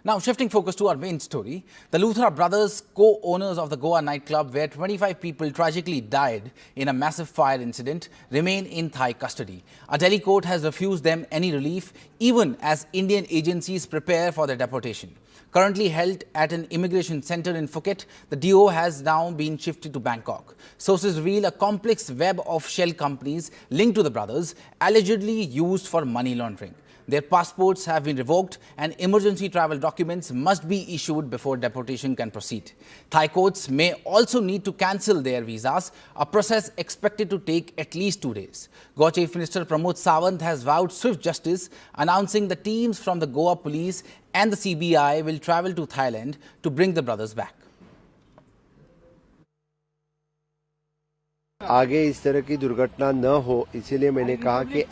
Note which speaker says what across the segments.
Speaker 1: Now, shifting focus to our main story, the Luthra brothers, co-owners of the Goa nightclub where 25 people tragically died in a massive fire incident, remain in Thai custody. A Delhi court has refused them any relief, even as Indian agencies prepare for their deportation. Currently held at an immigration center in Phuket, the DO has now been shifted to Bangkok. Sources reveal a complex web of shell companies linked to the brothers, allegedly used for money laundering. Their passports have been revoked and emergency travel documents must be issued before deportation can proceed. Thai courts may also need to cancel their visas, a process expected to take at least 2 days. Goa Chief Minister Pramod Sawant has vowed swift justice, announcing the teams from the Goa police and the CBI will travel to Thailand to bring the brothers back.
Speaker 2: आगे इस तरह की दुर्घटना न हो, इसीलिए मैंने कहा कि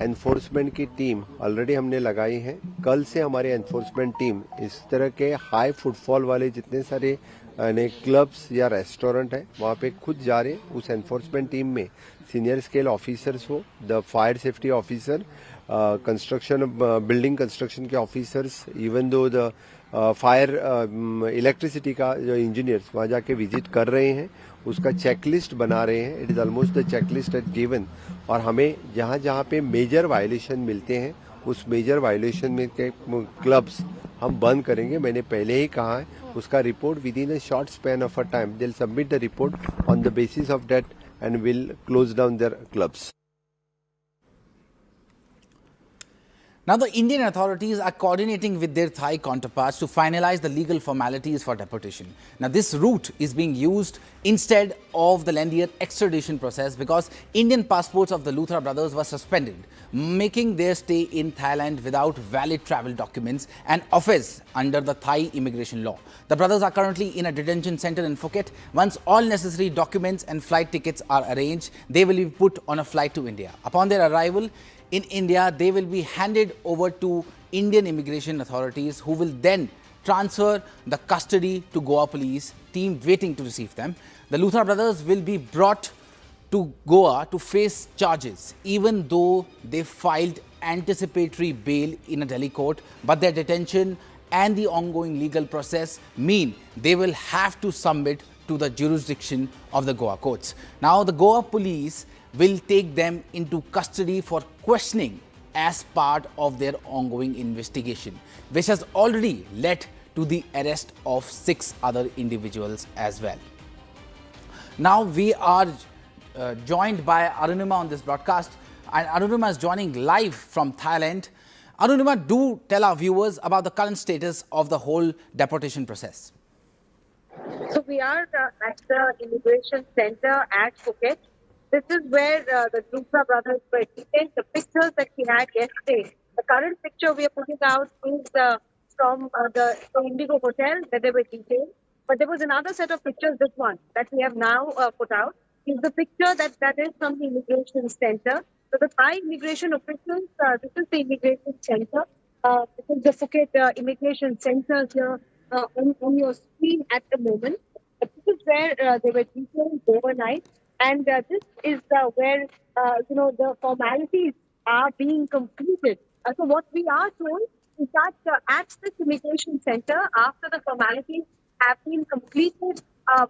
Speaker 2: एनफोर्समेंट की टीम ऑलरेडी हमने लगाई है। कल से हमारी एनफोर्समेंट टीम इस तरह के हाई फुटफॉल वाले जितने सारे क्लब्स या रेस्टोरेंट है वहाँ पे खुद जा रहे। उस एनफोर्समेंट टीम में सीनियर स्केल ऑफिसर्स हो, the fire safety officer, construction building construction के officers, even though the fire electricity का जो इंजीनियर्स वहाँ जाके विजिट कर रहे हैं, उसका चेकलिस्ट बना रहे हैं। It is almost the checklist at given, और हमें जहाँ जहाँ पे मेजर वायलेशन मिलते हैं उस मेजर वायलेशन में के क्लब्स हम बंद करेंगे। मैंने पहले ही कहा है, उसका report within a short span of a time they will submit the report on the basis of that and will close down their clubs.
Speaker 1: Now, the Indian authorities are coordinating with their Thai counterparts to finalize the legal formalities for deportation. Now, this route is being used instead of the lengthier extradition process because Indian passports of the Luthra brothers were suspended, making their stay in Thailand without valid travel documents an offence under the Thai immigration law. The brothers are currently in a detention center in Phuket. Once all necessary documents and flight tickets are arranged, they will be put on a flight to India. Upon their arrival in India, they will be handed over to Indian immigration authorities, who will then transfer the custody to Goa police team waiting to receive them. The Luthra brothers will be brought to Goa to face charges, even though they filed anticipatory bail in a Delhi court, but their detention and the ongoing legal process mean they will have to submit to the jurisdiction of the Goa courts. Now, the Goa police will take them into custody for questioning as part of their ongoing investigation, which has already led to the arrest of 6 other individuals as well. Now, we are joined by Arunima on this broadcast, and Arunima is joining live from Thailand. Arunima, do tell our viewers about the current status of the whole deportation process.
Speaker 3: So we are at the immigration center at Phuket. This is where the Luthra brothers were detained. The pictures that we had yesterday, the current picture we are putting out is from the Indigo Hotel where they were detained. But there was another set of pictures, this one, that we have now put out, is the picture that is from the immigration center. So the Thai immigration officials, this is the immigration center. This is the Phuket immigration center here on your screen at the moment. This is where they were detained overnight. And this is where, the formalities are being completed. So what we are told is that at this immigration center, after the formalities have been completed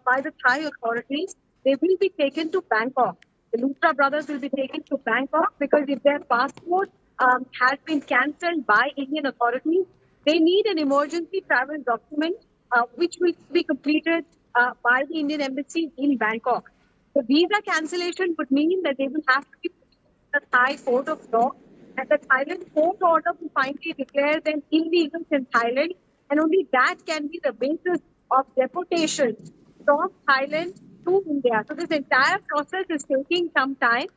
Speaker 3: by the Thai authorities, they will be taken to Bangkok. The Luthra brothers will be taken to Bangkok because if their passport has been cancelled by Indian authorities, they need an emergency travel document which will be completed by the Indian embassy in Bangkok. The visa cancellation would mean that they will have to be put in the Thai court of law, and the Thailand court order will finally declare them illegal in Thailand, and only that can be the basis of deportation from Thailand to India. So this entire process is taking some time.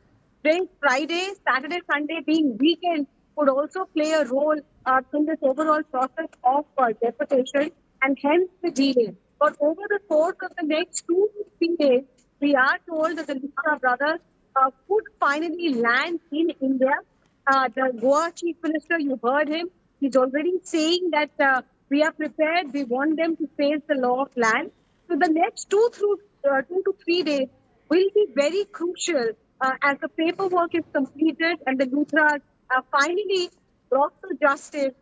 Speaker 3: Today, Friday, Saturday, Sunday being weekend could also play a role in this overall process of deportation, and hence the delay. But over the course of the next 2 to 3 days, we are told that the Luthra brothers could finally land in India. The Goa Chief Minister, you heard him, he's already saying that we are prepared, we want them to face the law of land. So the next 2 to 3 days will be very crucial as the paperwork is completed and the Luthras are finally brought to justice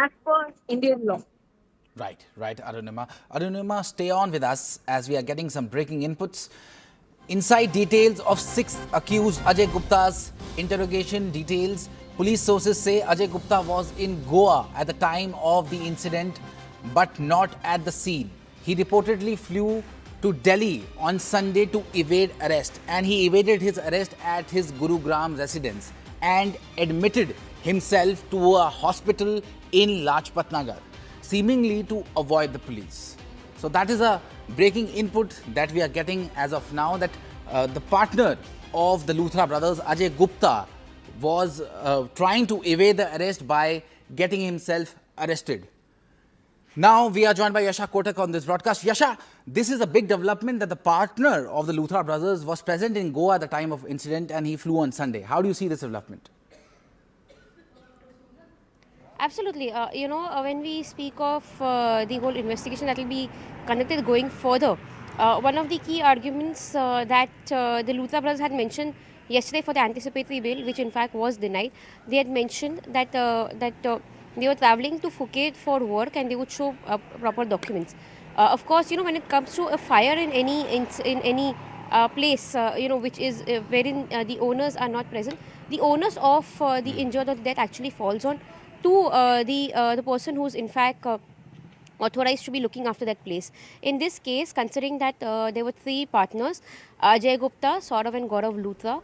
Speaker 3: as per Indian law.
Speaker 1: Right, Arunima. Arunima, stay on with us as we are getting some breaking inputs. Inside details of 6th accused Ajay Gupta's interrogation details. Police sources say Ajay Gupta was in Goa at the time of the incident, but not at the scene. He reportedly flew to Delhi on Sunday to evade arrest, and he evaded his arrest at his Gurugram residence and admitted himself to a hospital in Lajpat Nagar, seemingly to avoid the police. So that is a breaking input that we are getting as of now, that the partner of the Luthra brothers, Ajay Gupta, was trying to evade the arrest by getting himself arrested. Now we are joined by Yasha Kotak on this broadcast. Yasha, this is a big development that the partner of the Luthra brothers was present in Goa at the time of incident and he flew on Sunday. How do you see this development?
Speaker 4: Absolutely. When we speak of the whole investigation that will be conducted going further, one of the key arguments that the Luthra brothers had mentioned yesterday for the anticipatory bail, which in fact was denied, they had mentioned that they were traveling to Phuket for work and they would show proper documents. Of course, when it comes to a fire in any place, which is wherein the owners are not present, the owners of the injured or the death actually falls on to the person who's in fact authorized to be looking after that place. In this case, considering that there were 3 partners, Ajay Gupta, Saurav and Gaurav Luthra,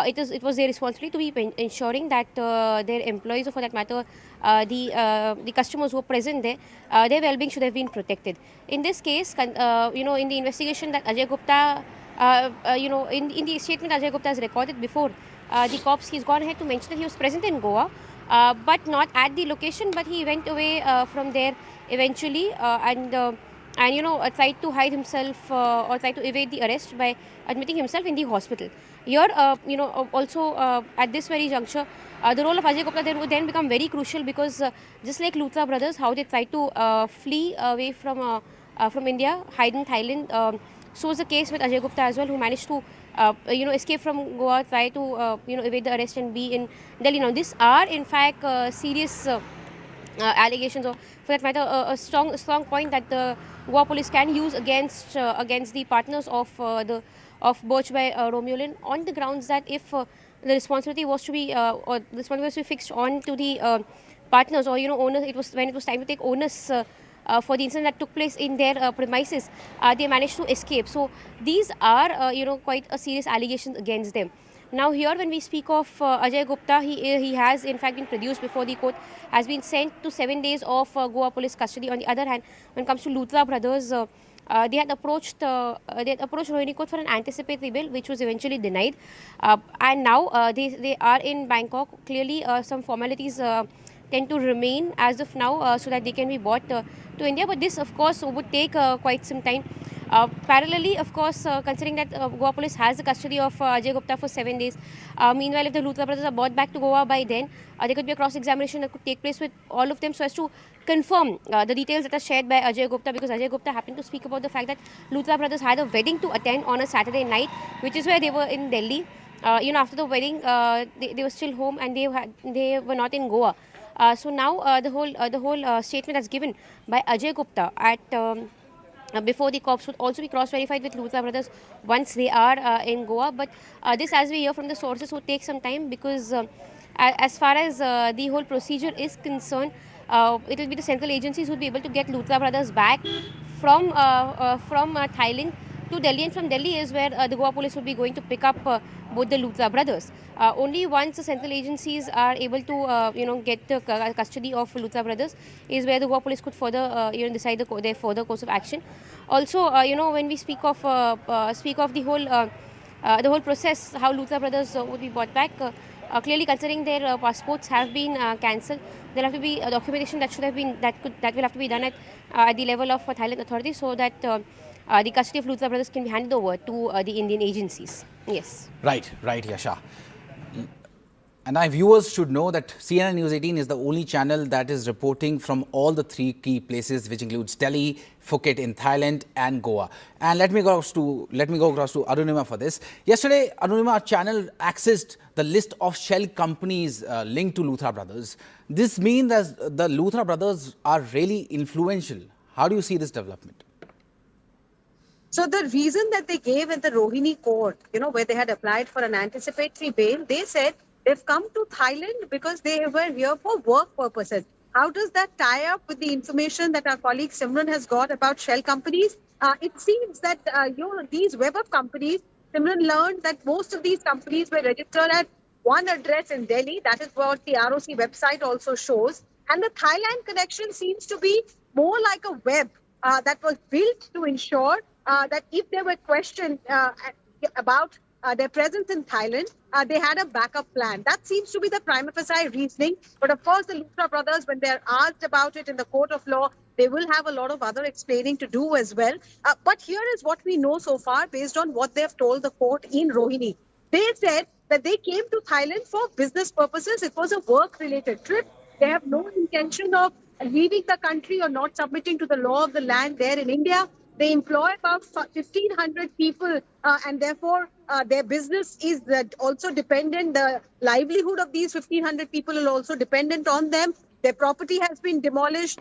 Speaker 4: it was their responsibility to be ensuring that their employees, or for that matter, the customers who were present there, their well-being should have been protected. In this case, in the investigation that Ajay Gupta, in the statement Ajay Gupta has recorded before the cops, he's gone ahead to mention that he was present in Goa, but not at the location, but he went away from there eventually and tried to hide himself or tried to evade the arrest by admitting himself in the hospital. Here, also at this very juncture, the role of Ajay Gupta then would then become very crucial, because just like Luthra brothers, how they tried to flee away from India, hide in Thailand, so was the case with Ajay Gupta as well, who managed to escape from Goa, try to evade the arrest and be in Delhi. Now, these are in fact serious allegations, or for that matter, a strong point that the Goa police can use against the partners of Birch by Romulan, on the grounds that if the responsibility was to be fixed on to the partners, or owners, it was when it was time to take onus for the incident that took place in their premises, they managed to escape. So these are quite a serious allegations against them. Now here, when we speak of Ajay Gupta, he has in fact been produced before the court, has been sent to 7 days of Goa police custody. On the other hand, when it comes to Luthra brothers, they had approached Rohini Court for an anticipatory bail, which was eventually denied, and now they are in Bangkok. Clearly, some formalities tend to remain as of now, so that they can be brought to India. But this, of course, would take quite some time. Parallelly, of course, considering that Goa police has the custody of Ajay Gupta for 7 days, meanwhile, if the Luthra brothers are brought back to Goa by then, there could be a cross-examination that could take place with all of them, so as to confirm the details that are shared by Ajay Gupta, because Ajay Gupta happened to speak about the fact that Luthra brothers had a wedding to attend on a Saturday night, which is where they were in Delhi. After the wedding, they were still home and they were not in Goa. So now the whole statement that's given by Ajay Gupta at before the cops would also be cross-verified with Luthra brothers once they are in Goa. But this, as we hear from the sources, would take some time, because as far as the whole procedure is concerned, it will be the central agencies who will be able to get Luthra brothers back from Thailand to Delhi, and from Delhi is where the Goa police will be going to pick up both the Luthra brothers. Only once the central agencies are able to get the custody of Luthra brothers is where the Goa police could further decide their further course of action. Also, when we speak of the whole process, how Luthra brothers would be brought back, clearly considering their passports have been cancelled, there will have to be a documentation that will have to be done at the level of Thailand authorities, so that the custody of Luthra brothers can be handed over to the Indian agencies. Yes.
Speaker 1: Right, Yasha. And our viewers should know that CNN News 18 is the only channel that is reporting from all the three key places, which includes Delhi, Phuket in Thailand, and Goa. And let me go across to Arunima for this. Yesterday, Arunima, our channel accessed the list of shell companies linked to Luthra brothers. This means that the Luthra brothers are really influential. How do you see this development?
Speaker 3: So the reason that they gave in the Rohini court, where they had applied for an anticipatory bail, they said they've come to Thailand because they were here for work purposes. How does that tie up with the information that our colleague Simran has got about shell companies? It seems that these web of companies, Simran learned that most of these companies were registered at one address in Delhi. That is what the ROC website also shows. And the Thailand connection seems to be more like a web that was built to ensure that if there were questions about their presence in Thailand, they had a backup plan. That seems to be the prima facie reasoning. But of course, the Luthra brothers, when they're asked about it in the court of law, they will have a lot of other explaining to do as well. But here is what we know so far based on what they've told the court in Rohini. They said that they came to Thailand for business purposes. It was a work-related trip. They have no intention of leaving the country or not submitting to the law of the land there in India. They employ about 1,500 people and therefore their business is also dependent. The livelihood of these 1,500 people is also dependent on them. Their property has been demolished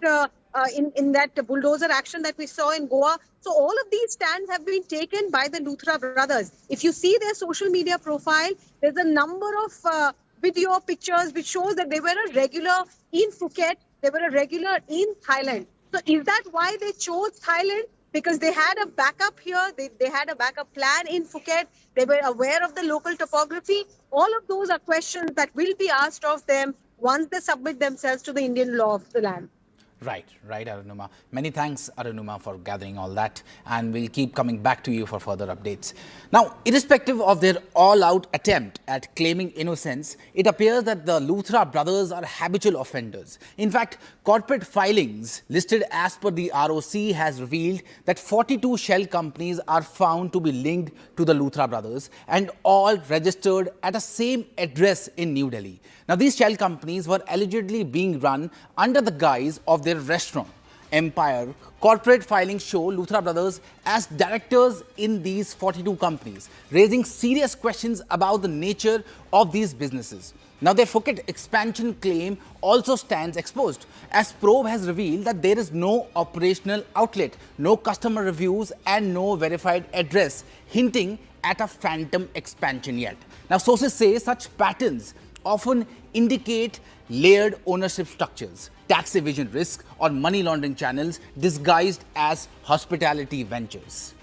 Speaker 3: in that bulldozer action that we saw in Goa. So all of these stands have been taken by the Luthra brothers. If you see their social media profile, there's a number of video pictures which shows that they were a regular in Phuket, they were a regular in Thailand. So is that why they chose Thailand? Because they had a backup here, they had a backup plan in Phuket, they were aware of the local topography. All of those are questions that will be asked of them once they submit themselves to the Indian law of the land.
Speaker 1: Right, Arunima. Many thanks, Arunima, for gathering all that, and we'll keep coming back to you for further updates. Now, irrespective of their all-out attempt at claiming innocence, it appears that the Luthra brothers are habitual offenders. In fact, corporate filings listed as per the ROC has revealed that 42 shell companies are found to be linked to the Luthra brothers and all registered at a same address in New Delhi. Now, these shell companies were allegedly being run under the guise of their restaurant empire. Corporate filings show Luthra brothers as directors in these 42 companies, raising serious questions about the nature of these businesses. Now, their Phuket expansion claim also stands exposed, as probe has revealed that there is no operational outlet, no customer reviews and no verified address, hinting at a phantom expansion yet. Now, sources say such patterns often indicate layered ownership structures, tax evasion risk, or money laundering channels disguised as hospitality ventures.